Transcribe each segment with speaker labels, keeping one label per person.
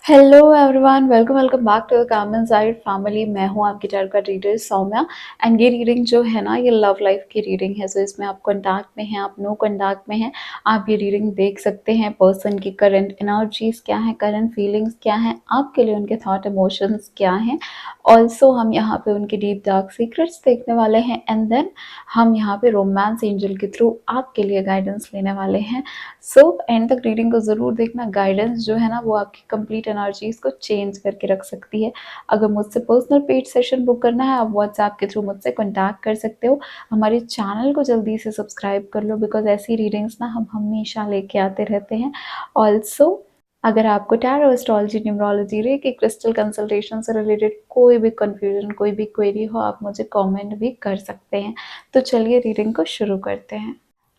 Speaker 1: Hello everyone, welcome back to the calm inside family. मैं हूं आपकी टारगेट का रीडर सौम्या। एंड ये रीडिंग जो है ना, ये लव लाइफ की रीडिंग है। सो इसमें आप कॉन्टैक्ट में हैं, आप नो कॉन्टैक्ट में हैं, आप ये रीडिंग देख सकते हैं। पर्सन की करंट एनर्जीज क्या है, करंट फीलिंग्स क्या है, आपके लिए उनके थॉट इमोशंस क्या हैं। ऑल्सो हम यहाँ पे उनके डीप डार्क सीक्रेट्स देखने वाले हैं। एंड देन हम यहाँ पे रोमांस एंजल के थ्रू आपके लिए गाइडेंस लेने वाले हैं। सो एंड तक रीडिंग को ज़रूर देखना। गाइडेंस जो है ना, वो आपकी कंप्लीट एनर्जीज को चेंज करके रख सकती है। अगर मुझसे पर्सनल पेड सेशन बुक करना है, आप व्हाट्सएप के थ्रू मुझसे कॉन्टैक्ट कर सकते हो। हमारे चैनल को जल्दी से सब्सक्राइब कर लो, बिकॉज ऐसी रीडिंग्स ना हम हमेशा लेके आते रहते हैं। ऑल्सो अगर आपको tarot, astrology, numerology, reiki, crystal consultation से रिलेटेड कोई भी कंफ्यूजन, कोई भी क्वेरी हो, आप मुझे कमेंट भी कर सकते हैं। तो चलिए रीडिंग को शुरू करते हैं।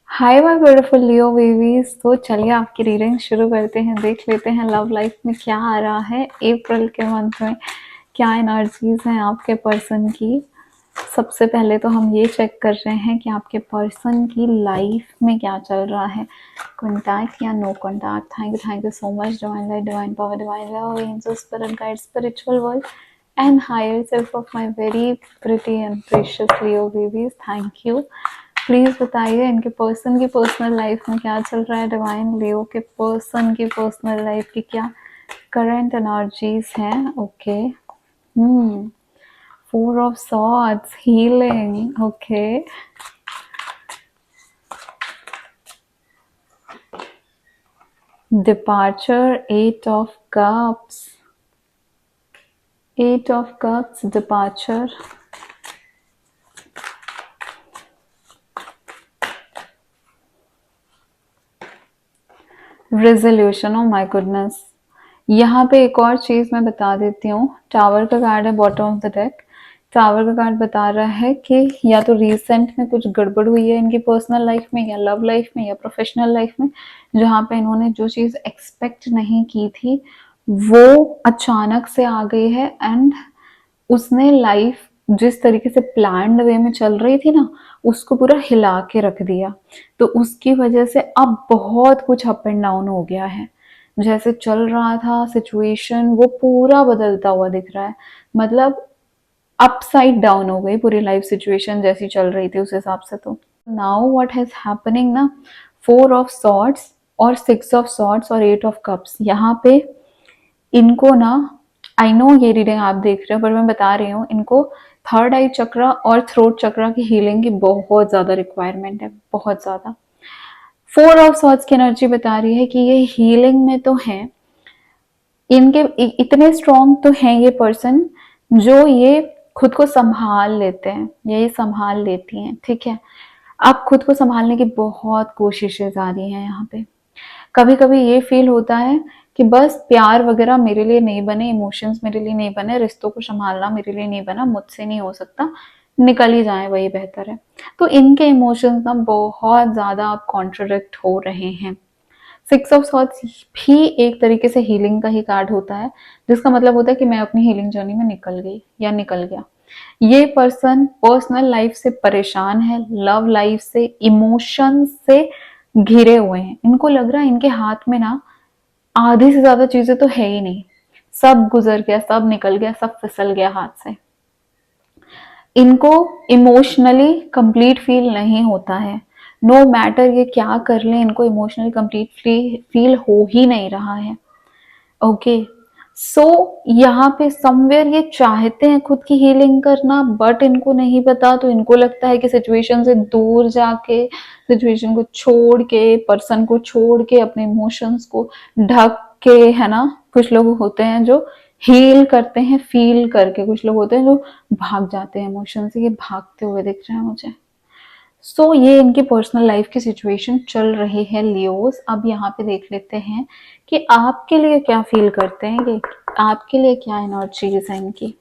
Speaker 1: Hi my beautiful Leo babies. तो चलिए आपकी रीडिंग शुरू करते हैं। देख लेते हैं लव लाइफ में क्या आ रहा है अप्रैल के मंथ में, क्या एनर्जीज हैं आपके पर्सन की। सबसे पहले तो हम ये चेक कर रहे हैं कि आपके पर्सन की लाइफ में क्या चल रहा है। कॉन्टैक्ट या no contact. Thank you so much divine light, divine power, divine love, angels, spirit guide, spiritual world and higher self of my very pretty and precious Leo babies. Thank you. Please बताइए इनके person की personal life में क्या चल रहा है। Divine लियो के person की पर्सनल लाइफ की क्या करंट एनर्जीज हैं। Okay. Four of swords, healing. Okay. Departure, eight of cups, eight of cups, departure. Resolution. Oh my goodness. यहाँ पे एक और चीज मैं बता देती हूँ। टावर का कार्ड है bottom of the deck. Tower का कार्ड बता रहा है कि या तो रिसेंट में कुछ गड़बड़ हुई है इनकी पर्सनल लाइफ में, या लव लाइफ में, या प्रोफेशनल लाइफ में, जहाँ पे इन्होंने जो चीज एक्सपेक्ट नहीं की थी वो अचानक से आ गई है। एंड उसने लाइफ जिस तरीके से प्लान्ड वे में चल रही थी ना, उसको पूरा हिला के रख दिया। तो उसकी वजह से अब बहुत कुछ अप एंड डाउन हो गया है। जैसे चल रहा था सिचुएशन, वो पूरा बदलता हुआ दिख रहा है। मतलब अपसाइड डाउन हो गई पूरी लाइफ सिचुएशन, जैसी चल रही थी उस हिसाब से। तो नाउ व्हाट हैज हैपनिंग ना, फोर ऑफ सॉर्ड्स और सिक्स ऑफ सॉर्ड्स और एट ऑफ कप्स। यहाँ पे इनको ना, आई नो ये रीडिंग आप देख रहे हो, पर मैं बता रही हूँ, इनको थर्ड आई चक्रा और थ्रोट चक्रा की हीलिंग की बहुत ज्यादा रिक्वायरमेंट है, बहुत ज्यादा। फोर ऑफ सॉर्ड्स की एनर्जी बता रही है कि ये हीलिंग में तो है, इनके इतने स्ट्रॉन्ग तो हैं ये पर्सन, जो ये खुद को संभाल लेते हैं, या ये संभाल लेती हैं। ठीक है, अब खुद को संभालने की बहुत कोशिशें जा रही हैं यहाँ पे। कभी कभी ये फील होता है कि बस प्यार वगैरह मेरे लिए नहीं बने, इमोशंस मेरे लिए नहीं बने, रिश्तों को संभालना मेरे लिए नहीं बना, मुझसे नहीं हो सकता, निकल ही जाए वही बेहतर है। तो इनके इमोशंस ना बहुत ज्यादा अब कॉन्ट्रोडिक्ट हो रहे हैं। सिक्स ऑफ सॉर्ड्स भी एक तरीके से हीलिंग का ही कार्ड होता है, जिसका मतलब होता है कि मैं अपनी हीलिंग जर्नी में निकल गई या निकल गया। ये पर्सन पर्सनल लाइफ से परेशान है, लव लाइफ से, इमोशन से घिरे हुए हैं। इनको लग रहा है इनके हाथ में ना आधी से ज्यादा चीजें तो है ही नहीं, सब गुजर गया, सब निकल गया, सब फिसल गया हाथ से। इनको इमोशनली कंप्लीट फील नहीं होता है। नो मैटर ये क्या कर ले, इनको इमोशनली कंप्लीट फील हो ही नहीं रहा है। ओके। सो यहाँ पे समवेयर ये चाहते हैं खुद की हीलिंग करना, बट इनको नहीं पता। तो इनको लगता है कि सिचुएशन से दूर जाके, सिचुएशन को छोड़ के, पर्सन को छोड़ के, अपने इमोशंस को ढक के, है ना। कुछ लोग होते हैं जो हील करते हैं फील करके, कुछ लोग होते हैं जो भाग जाते हैं इमोशन से। ये भागते हुए दिख रहे हैं मुझे। सो ये इनकी पर्सनल लाइफ की सिचुएशन चल रही है लियोस। अब यहाँ पे देख लेते हैं कि आपके लिए क्या फील करते हैं, कि आपके लिए क्या एनर्जीज है इनकी।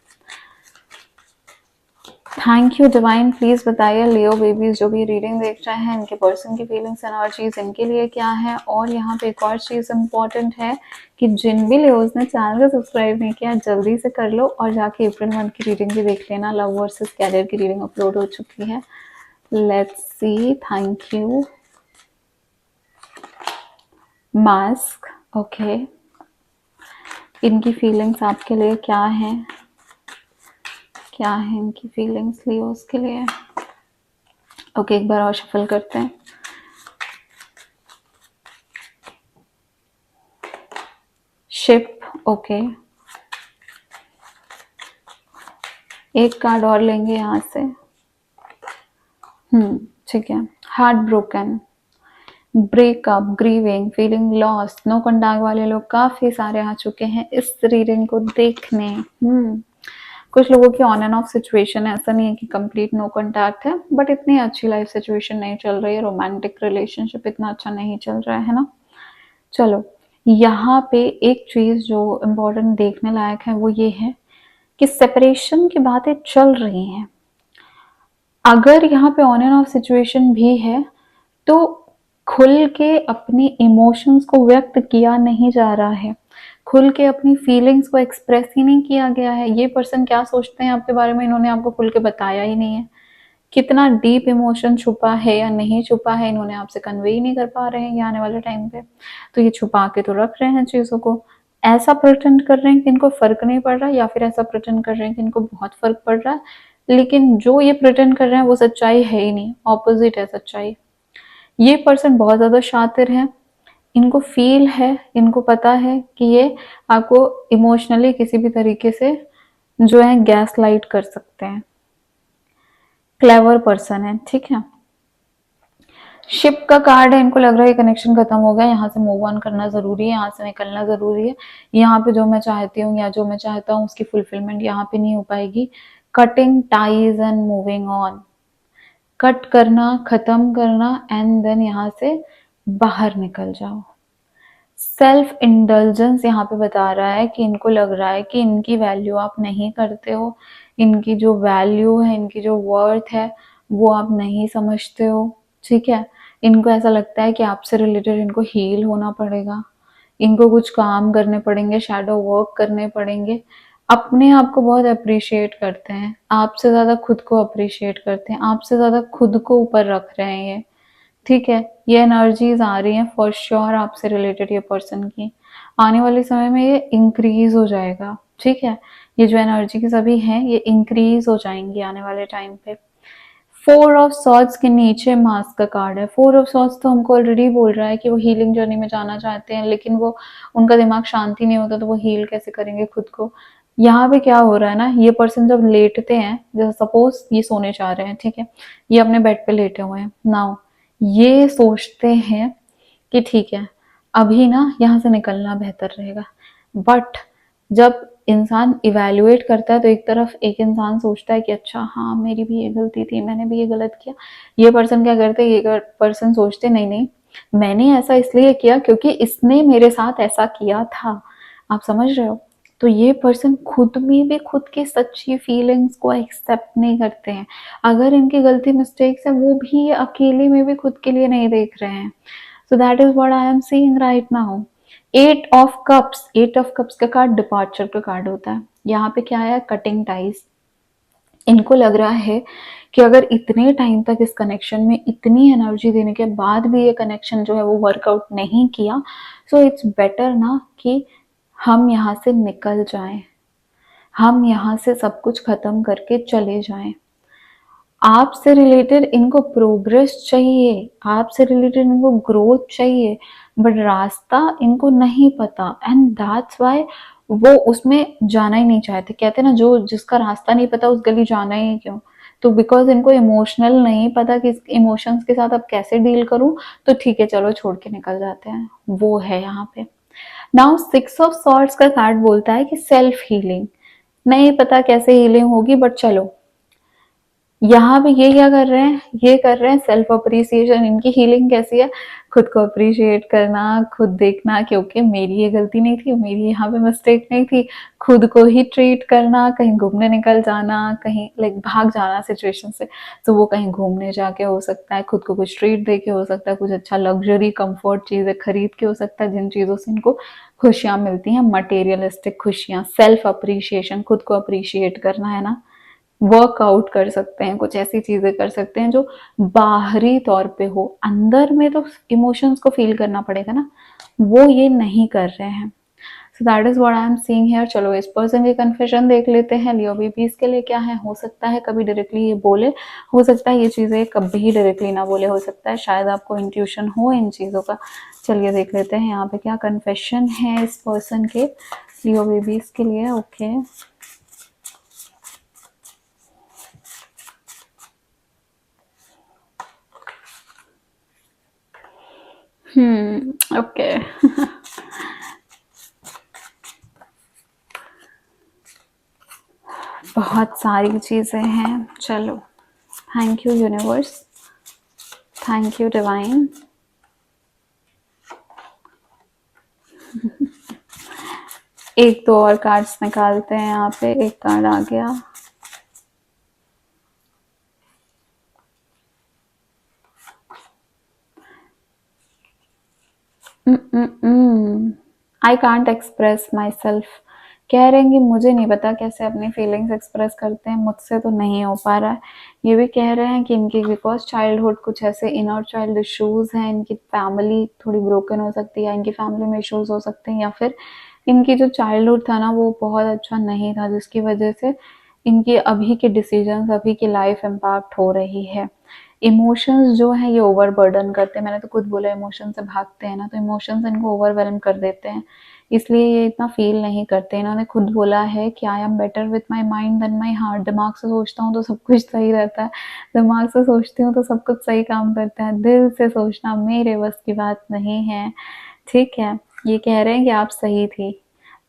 Speaker 1: Thank you divine. प्लीज बताइए लियो बेबीज जो भी रीडिंग देख रहे हैं, इनके पर्सन की फीलिंग्स एनर्जीज इनके लिए क्या है। और यहाँ पे एक और चीज इंपॉर्टेंट है कि जिन भी लियोज ने चैनल को सब्सक्राइब नहीं किया, जल्दी से कर लो और जाके अप्रैल मंथ की रीडिंग भी देख लेना। लव वर्सेस कैरियर की रीडिंग अपलोड हो चुकी है। Let's see. Thank you. Mask. Okay. इनकी फीलिंग्स आपके लिए क्या है, क्या है इनकी फीलिंग्स लियोस के लिए। ओके, एक बार और शफल करते हैं। शिप, ओके, एक कार्ड और लेंगे यहाँ से। ठीक है। Heart broken, breakup, grieving, feeling lost, no contact वाले लोग काफी सारे आ चुके हैं इस रीडिंग को देखने। कुछ लोगों की ऑन एंड ऑफ सिचुएशन है, ऐसा नहीं है कि कंप्लीट नो कॉन्टैक्ट है, बट इतनी अच्छी लाइफ सिचुएशन नहीं चल रही है, रोमांटिक रिलेशनशिप इतना अच्छा नहीं चल रहा है ना। चलो, यहाँ पे एक चीज जो इम्पोर्टेंट देखने लायक है वो ये है कि सेपरेशन की बातें चल रही हैं। अगर यहाँ पे ऑन एंड ऑफ सिचुएशन भी है तो खुल के अपनी इमोशंस को व्यक्त किया नहीं जा रहा है, खुल के अपनी फीलिंग्स को एक्सप्रेस ही नहीं किया गया है। ये पर्सन क्या सोचते हैं आपके बारे में इन्होंने आपको खुल के बताया ही नहीं है। कितना डीप इमोशन छुपा है या नहीं छुपा है इन्होंने आपसे कन्वे ही नहीं कर पा रहे हैं ये आने वाले टाइम पे। तो ये छुपा के तो रख रहे हैं चीजों को, ऐसा प्रिटेंड कर रहे हैं कि इनको फर्क नहीं पड़ रहा, या फिर ऐसा प्रिटेंड कर रहे हैं कि इनको बहुत फर्क पड़ रहा है, लेकिन जो ये प्रिटेंड कर रहे हैं वो सच्चाई है ही नहीं, ऑपोजिट है सच्चाई। ये पर्सन बहुत ज्यादा शातिर है, इनको फील है, इनको पता है कि ये आपको इमोशनली किसी भी तरीके से जो है गैस लाइट कर सकते हैं। क्लेवर पर्सन है, ठीक है। शिप का कार्ड है, इनको लग रहा है कनेक्शन खत्म हो गया, यहाँ से मूव ऑन करना जरूरी है, यहाँ से निकलना जरूरी है। यहाँ पे जो मैं चाहती हूँ या जो मैं चाहता हूँ उसकी फुलफिलमेंट यहाँ पे नहीं हो पाएगी। Cutting ties and moving on, cut करना, खत्म करना एंड देन यहाँ से बाहर निकल जाओ। सेल्फ इंडल्जेंस यहाँ पे बता रहा है कि इनको लग रहा है कि इनकी वैल्यू आप नहीं करते हो, इनकी जो वैल्यू है, इनकी जो वर्थ है वो आप नहीं समझते हो, ठीक है। इनको ऐसा लगता है कि आपसे रिलेटेड इनको हील होना पड़ेगा, इनको कुछ काम करने पड़ेंगे, शैडो वर्क करने पड़ेंगे। अपने आप को बहुत अप्रिशिएट करते हैं, आपसे ज्यादा खुद को अप्रिशिएट करते हैं, आपसे ज्यादा खुद को ऊपर रख रहे हैं ये, ठीक है। ये एनर्जीज आ रही हैं फॉर श्योर आपसे रिलेटेड ये पर्सन की, आने वाले समय में ये इंक्रीज हो जाएगा, ठीक है। ये जो एनर्जीज अभी हैं ये इंक्रीज हो जाएंगी आने वाले टाइम पे। फोर ऑफ सॉर्ड्स के नीचे मास्क का कार्ड है। फोर ऑफ सॉर्ड्स तो हमको ऑलरेडी बोल रहा है कि वो हीलिंग जर्नी में जाना चाहते हैं, लेकिन वो उनका दिमाग शांति नहीं होता, तो वो हील कैसे करेंगे खुद को। यहाँ पे क्या हो रहा है ना, ये पर्सन जब लेटते हैं, जैसे सपोज ये सोने चाह रहे हैं, ठीक है, ये अपने बेड पे लेटे हुए हैं नाउ, ये सोचते हैं कि ठीक है अभी ना यहाँ से निकलना बेहतर रहेगा, बट जब इंसान इवेल्युएट करता है तो एक तरफ एक इंसान सोचता है कि अच्छा हाँ मेरी भी ये गलती थी, मैंने भी ये गलत किया। ये पर्सन क्या करते हैं, ये पर्सन सोचते नहीं नहीं मैंने ऐसा इसलिए किया क्योंकि इसने मेरे साथ ऐसा किया था, आप समझ रहे हो। तो ये पर्सन खुद में भी खुद की सच्ची फीलिंग्स को एक्सेप्ट नहीं करते हैं, अगर इनकी गलती मिस्टेक्स है वो भी ये अकेले में भी खुद के लिए नहीं देख रहे हैं। So that is what I am seeing right now. Eight of cups, eight of cups का कार्ड डिपार्चर का कार्ड होता है। यहाँ पे क्या है, कटिंग टाइज। इनको लग रहा है कि अगर इतने टाइम तक इस कनेक्शन में इतनी एनर्जी देने के बाद भी ये कनेक्शन जो है वो वर्कआउट नहीं किया, सो इट्स बेटर ना कि हम यहाँ से निकल जाएं, हम यहाँ से सब कुछ खत्म करके चले जाएं। आपसे रिलेटेड इनको प्रोग्रेस चाहिए, आपसे रिलेटेड इनको ग्रोथ चाहिए, बट रास्ता इनको नहीं पता एंड दैट्स व्हाई वो उसमें जाना ही नहीं चाहते। कहते हैं ना, जो जिसका रास्ता नहीं पता उस गली जाना ही क्यों। तो बिकॉज इनको इमोशनल नहीं पता कि इमोशंस के साथ अब कैसे डील करूं, तो ठीक है चलो छोड़ के निकल जाते हैं, वो है यहाँ पे। नाउ सिक्स ऑफ सॉर्ड्स का कार्ड बोलता है कि सेल्फ हीलिंग, नहीं पता कैसे हीलिंग होगी बट चलो। यहाँ पे ये क्या कर रहे हैं, ये कर रहे हैं सेल्फ अप्रिसिएशन। इनकी हीलिंग कैसी है, खुद को अप्रिशिएट करना, खुद देखना कि ओके मेरी ये गलती नहीं थी, मेरी यहाँ पे मिस्टेक नहीं थी, खुद को ही ट्रीट करना, कहीं घूमने निकल जाना, कहीं लाइक भाग जाना सिचुएशन से, तो वो कहीं घूमने जाके हो सकता है, खुद को कुछ ट्रीट दे के हो सकता है, कुछ अच्छा लग्जरी कंफर्ट चीजें खरीद के हो सकता है, जिन चीजों से इनको खुशियां मिलती हैं, मटेरियलिस्टिक खुशियां। सेल्फ अप्रिशिएशन, खुद को अप्रिशिएट करना है ना, वर्कआउट कर सकते हैं, कुछ ऐसी चीजें कर सकते हैं जो बाहरी तौर पे हो, अंदर में तो इमोशंस को फील करना पड़ेगा ना, वो ये नहीं कर रहे हैं। So that is what I am seeing here. चलो इस पर्सन की कन्फेशन देख लेते हैं। लियो बेबीज के लिए क्या है, हो सकता है कभी डायरेक्टली ये बोले, हो सकता है ये चीज़ें कभी डायरेक्टली ना बोले, हो सकता है शायद आपको इंट्यूशन हो इन चीज़ों का। चलिए देख लेते हैं यहाँ पे क्या कन्फेशन है इस पर्सन के लियो बेबीज के लिए। ओके ओके बहुत सारी चीज़ें हैं। चलो thank you universe, thank you divine. एक दो और कार्ड्स निकालते हैं। यहाँ पे एक कार्ड आ गया। I can't express my self. कह रहे हैं कि मुझे नहीं पता कैसे अपनी फीलिंग्स एक्सप्रेस करते हैं, मुझसे तो नहीं हो पा रहा है। ये भी कह रहे हैं कि इनकी बिकॉज चाइल्डहुड कुछ ऐसे इनर चाइल्ड इश्यूज हैं, इनकी फैमिली थोड़ी ब्रोकन हो सकती है, इनकी फैमिली में इश्यूज हो सकते हैं, या फिर इनकी जो चाइल्डहुड था ना वो बहुत अच्छा नहीं था, जिसकी वजह से इनकी अभी के डिसीजंस, अभी की लाइफ इम्पैक्ट हो रही है। इमोशंस जो है ये ओवरबर्डन करते हैं। मैंने तो खुद बोला इमोशन से भागते हैं ना, तो इमोशंस इनको ओवरवेलम कर देते हैं, इसलिए ये इतना फील नहीं करते। इन्होंने खुद बोला है कि I am better with my mind than my heart. दिमाग से सोचता हूँ तो सब कुछ सही रहता है, दिमाग से सोचती हूँ तो सब कुछ सही काम करता है, दिल से सोचना मेरे बस की बात नहीं है। ठीक है, ये कह रहे हैं कि आप सही थी,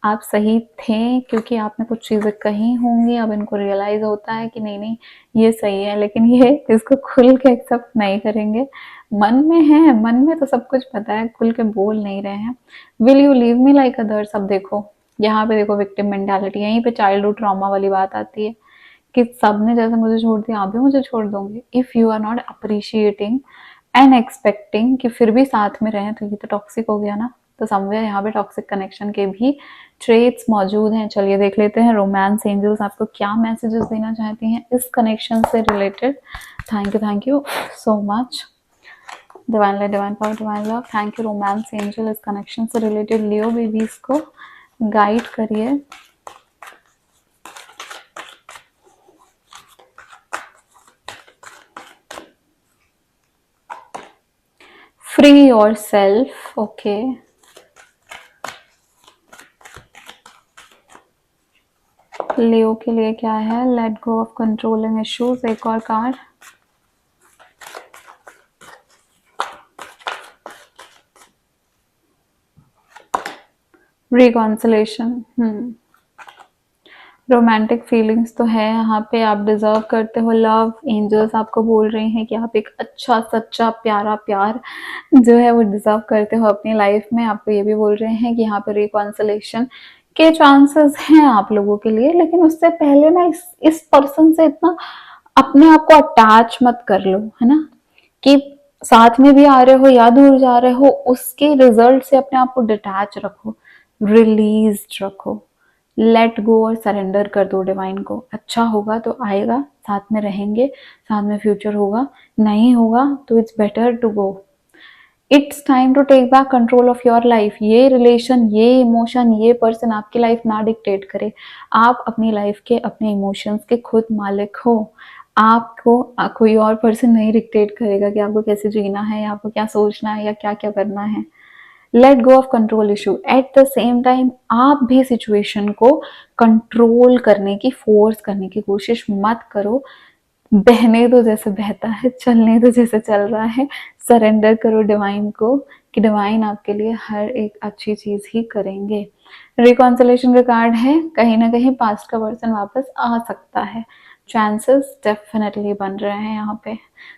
Speaker 1: आप सही थे, क्योंकि आपने कुछ चीज़ें कही होंगी, अब इनको रियलाइज होता है कि नहीं नहीं ये सही है, लेकिन ये इसको खुल के एक्सेप्ट नहीं करेंगे। मन में है, मन में तो सब कुछ पता है, खुल के बोल नहीं रहे हैं। Will you leave me like others. अब देखो यहाँ पे देखो विक्टिम मेंटालिटी, यहीं पे चाइल्डहुड ट्रॉमा वाली बात आती है कि सबने जैसे मुझे छोड़ दिया आप भी मुझे छोड़ दोगे। If you are not appreciating and expecting कि फिर भी साथ में रहें, तो ये तो टॉक्सिक हो गया ना। तो समवेयर यहाँ पे टॉक्सिक कनेक्शन के भी ट्रेट्स मौजूद हैं। चलिए देख लेते हैं रोमांस एंजल्स आपको क्या मैसेजेस देना चाहती हैं इस कनेक्शन से related. Thank you so much divine light, divine power, divine love. Thank you romance angel इस कनेक्शन से रिलेटेड लियो बेबीज को गाइड करिए। Free your self. ओके लियो के लिए क्या है, let go of controlling issues. एक और कार्ड, रिकॉन्सिलेशन। रोमांटिक फीलिंग्स तो है यहाँ पे, आप डिजर्व करते हो लव। एंजल्स आपको बोल रही हैं कि आप एक अच्छा सच्चा प्यारा प्यार जो है वो डिजर्व करते हो अपनी लाइफ में। आपको ये भी बोल रहे हैं कि यहाँ पे रिकॉन्सिलेशन के चांसेस हैं आप लोगों के लिए, लेकिन उससे पहले ना इस पर्सन से इतना अपने आप को अटैच मत कर लो, है ना, कि साथ में भी आ रहे हो या दूर जा रहे हो, उसके रिजल्ट से अपने आप को डिटैच रखो, रिलीज रखो, लेट गो और सरेंडर कर दो डिवाइन को। अच्छा होगा तो आएगा, साथ में रहेंगे, साथ में फ्यूचर होगा, नहीं होगा तो it's better to go. It's time to take back control of your life. ये रिलेशन, ये इमोशन, ये पर्सन आपकी लाइफ ना डिक्टेट करे। आप अपनी लाइफ के, अपने इमोशंस के खुद मालिक हो। आपको कोई और पर्सन नहीं डिक्टेट करेगा कि आपको कैसे जीना है, या आपको क्या सोचना है, या क्या क्या करना है। Let go of control issue. At the same time आप भी सिचुएशन को कंट्रोल करने की, फोर्स करने की कोशिश मत करो। बहने दो जैसे बहता है, चलने दो जैसे चल रहा है। सरेंडर करो डिवाइन को कि डिवाइन आपके लिए हर एक अच्छी चीज ही करेंगे। रिकॉन्सिलेशन का कार्ड है, कहीं ना कहीं पास्ट का पर्सन वापस आ सकता है, चांसेस डेफिनेटली बन रहे हैं यहाँ पे।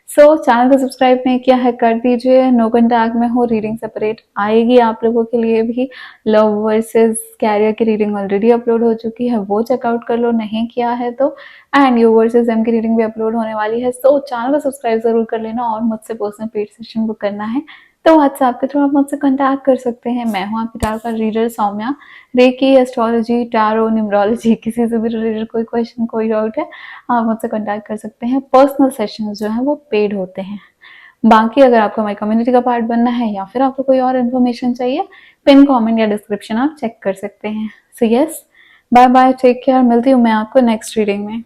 Speaker 1: सो चैनल को सब्सक्राइब नहीं किया है कर दीजिए। नो कॉन्टैक्ट में हो, रीडिंग सेपरेट आएगी आप लोगों के लिए भी। लव वर्सेस कैरियर की रीडिंग ऑलरेडी अपलोड हो चुकी है, वो चेकआउट कर लो नहीं किया है तो। एंड यू वर्सेस एम की रीडिंग भी अपलोड होने वाली है। सो चैनल को सब्सक्राइब जरूर कर लेना, और मुझसे पर्सनल पेड सेशन बुक करना है तो व्हाट्सएप के थ्रू आप मुझसे कॉन्टैक्ट कर सकते हैं। मैं हूँ आपकी टारो का reader Saumya. Reiki, astrology, tarot, numerology, किसी से भी रिलेटेड कोई क्वेश्चन, कोई डाउट है, आप मुझसे कॉन्टैक्ट कर सकते हैं। पर्सनल सेशंस जो हैं वो पेड होते हैं। बाकी अगर आपको हमारी कम्युनिटी का पार्ट बनना है या फिर आपको कोई और इन्फॉर्मेशन चाहिए, पिन कमेंट या डिस्क्रिप्शन आप चेक कर सकते हैं। So yes, bye bye, take care, मिलती हूँ मैं आपको नेक्स्ट रीडिंग में।